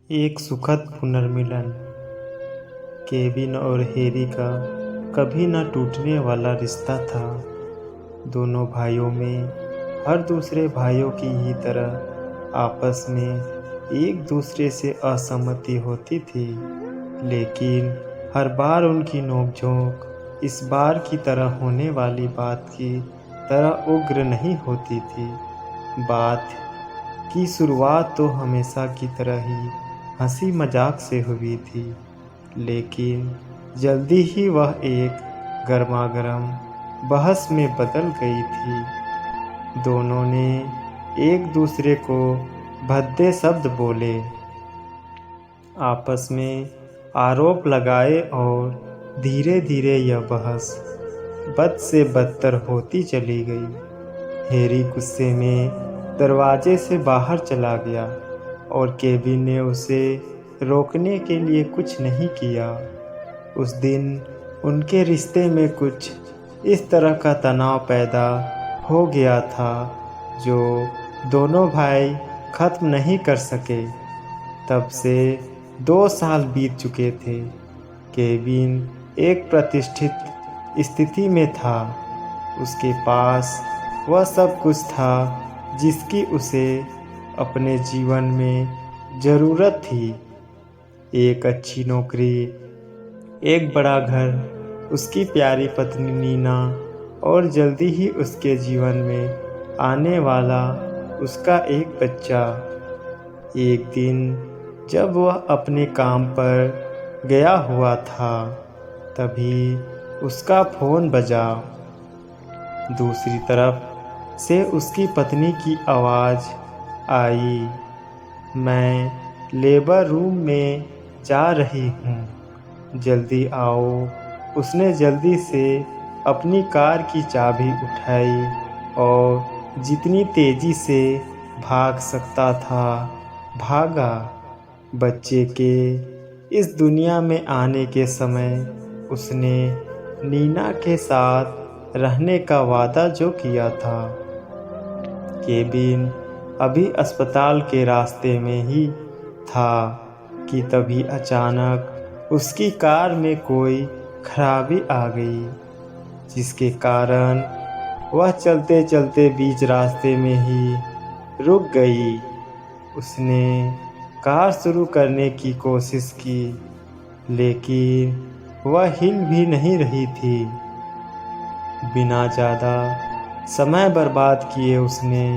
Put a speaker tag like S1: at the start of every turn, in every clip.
S1: एक सुखद पुनर्मिलन। केविन और हैरी का कभी न टूटने वाला रिश्ता था। दोनों भाइयों में हर दूसरे भाइयों की ही तरह आपस में एक दूसरे से असहमति होती थी, लेकिन हर बार उनकी नोकझोंक इस बार की तरह होने वाली बात की तरह उग्र नहीं होती थी। बात की शुरुआत तो हमेशा की तरह ही हंसी मजाक से हुई थी, लेकिन जल्दी ही वह एक गर्मागर्म बहस में बदल गई थी। दोनों ने एक दूसरे को भद्दे शब्द बोले, आपस में आरोप लगाए और धीरे धीरे यह बहस बद से बदतर होती चली गई। हैरी गुस्से में दरवाजे से बाहर चला गया और केविन ने उसे रोकने के लिए कुछ नहीं किया। उस दिन उनके रिश्ते में कुछ इस तरह का तनाव पैदा हो गया था जो दोनों भाई ख़त्म नहीं कर सके। तब से 2 साल बीत चुके थे। केविन एक प्रतिष्ठित स्थिति में था। उसके पास वह सब कुछ था जिसकी उसे अपने जीवन में ज़रूरत थी। एक अच्छी नौकरी, एक बड़ा घर, उसकी प्यारी पत्नी नीना और जल्दी ही उसके जीवन में आने वाला उसका एक बच्चा। एक दिन जब वह अपने काम पर गया हुआ था, तभी उसका फ़ोन बजा। दूसरी तरफ से उसकी पत्नी की आवाज़ आई, मैं लेबर रूम में जा रही हूँ, जल्दी आओ। उसने जल्दी से अपनी कार की चाबी उठाई और जितनी तेज़ी से भाग सकता था भागा। बच्चे के इस दुनिया में आने के समय उसने नीना के साथ रहने का वादा जो किया था। केविन अभी अस्पताल के रास्ते में ही था कि तभी अचानक उसकी कार में कोई खराबी आ गई, जिसके कारण वह चलते चलते बीच रास्ते में ही रुक गई। उसने कार शुरू करने की कोशिश की, लेकिन वह हिल भी नहीं रही थी। बिना ज़्यादा समय बर्बाद किए उसने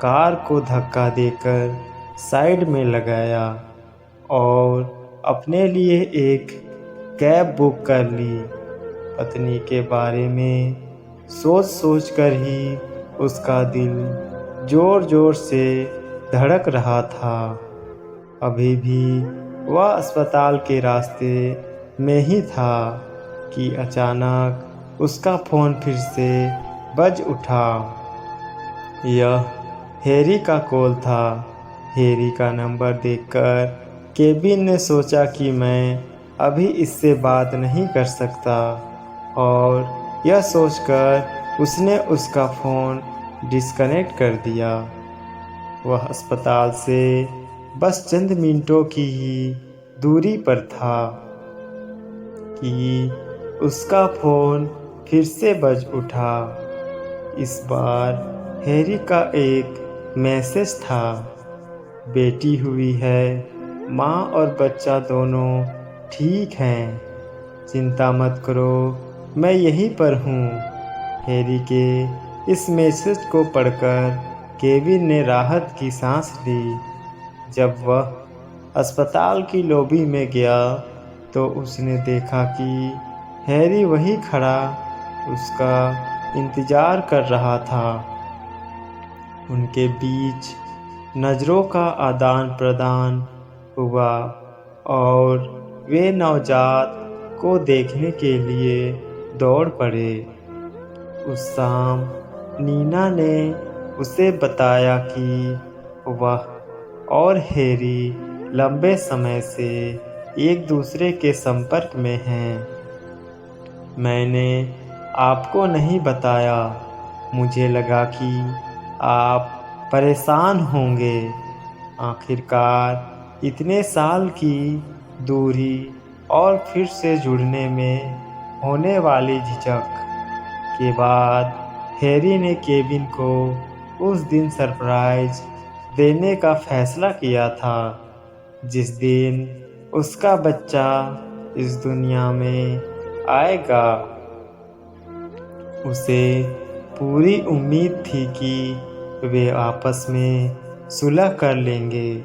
S1: कार को धक्का देकर साइड में लगाया और अपने लिए एक कैब बुक कर ली। पत्नी के बारे में सोच सोच कर ही उसका दिल ज़ोर ज़ोर से धड़क रहा था। अभी भी वह अस्पताल के रास्ते में ही था कि अचानक उसका फ़ोन फिर से बज उठा। यह हैरी का कॉल था। हैरी का नंबर देखकर केविन ने सोचा कि मैं अभी इससे बात नहीं कर सकता, और यह सोचकर उसने उसका फ़ोन डिस्कनेक्ट कर दिया। वह अस्पताल से बस चंद मिनटों की ही दूरी पर था कि उसका फ़ोन फिर से बज उठा। इस बार हैरी का एक मैसेज था, बेटी हुई है, माँ और बच्चा दोनों ठीक हैं, चिंता मत करो, मैं यहीं पर हूँ। हैरी के इस मैसेज को पढ़कर केविन ने राहत की सांस ली। जब वह अस्पताल की लॉबी में गया तो उसने देखा कि हैरी वहीं खड़ा उसका इंतज़ार कर रहा था। उनके बीच नज़रों का आदान प्रदान हुआ और वे नवजात को देखने के लिए दौड़ पड़े। उस शाम नीना ने उसे बताया कि वह और हैरी लंबे समय से एक दूसरे के संपर्क में हैं। मैंने आपको नहीं बताया, मुझे लगा कि आप परेशान होंगे। आखिरकार इतने साल की दूरी और फिर से जुड़ने में होने वाली झिझक के बाद हैरी ने केविन को उस दिन सरप्राइज देने का फैसला किया था, जिस दिन उसका बच्चा इस दुनिया में आएगा। उसे पूरी उम्मीद थी कि वे आपस में सुलह कर लेंगे।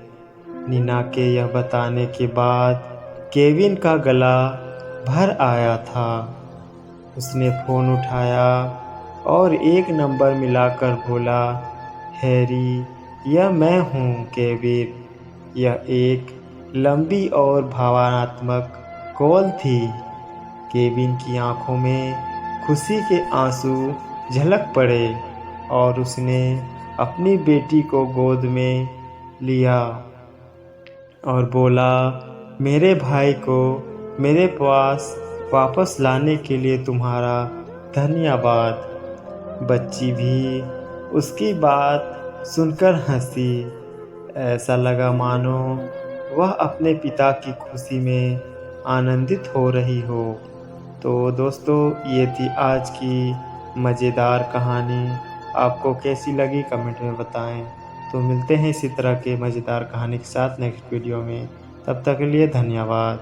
S1: नीना के यह बताने के बाद केविन का गला भर आया था। उसने फ़ोन उठाया और एक नंबर मिलाकर बोला, हैरी, यह मैं हूँ केविन। यह एक लंबी और भावनात्मक कॉल थी। केविन की आंखों में खुशी के आंसू झलक पड़े और उसने अपनी बेटी को गोद में लिया और बोला, मेरे भाई को मेरे पास वापस लाने के लिए तुम्हारा धन्यवाद। बच्ची भी उसकी बात सुनकर हंसी। ऐसा लगा मानो वह अपने पिता की खुशी में आनंदित हो रही हो। तो दोस्तों, ये थी आज की मज़ेदार कहानी। आपको कैसी लगी कमेंट में बताएं। तो मिलते हैं इसी तरह के मज़ेदार कहानी के साथ नेक्स्ट वीडियो में। तब तक के लिए धन्यवाद।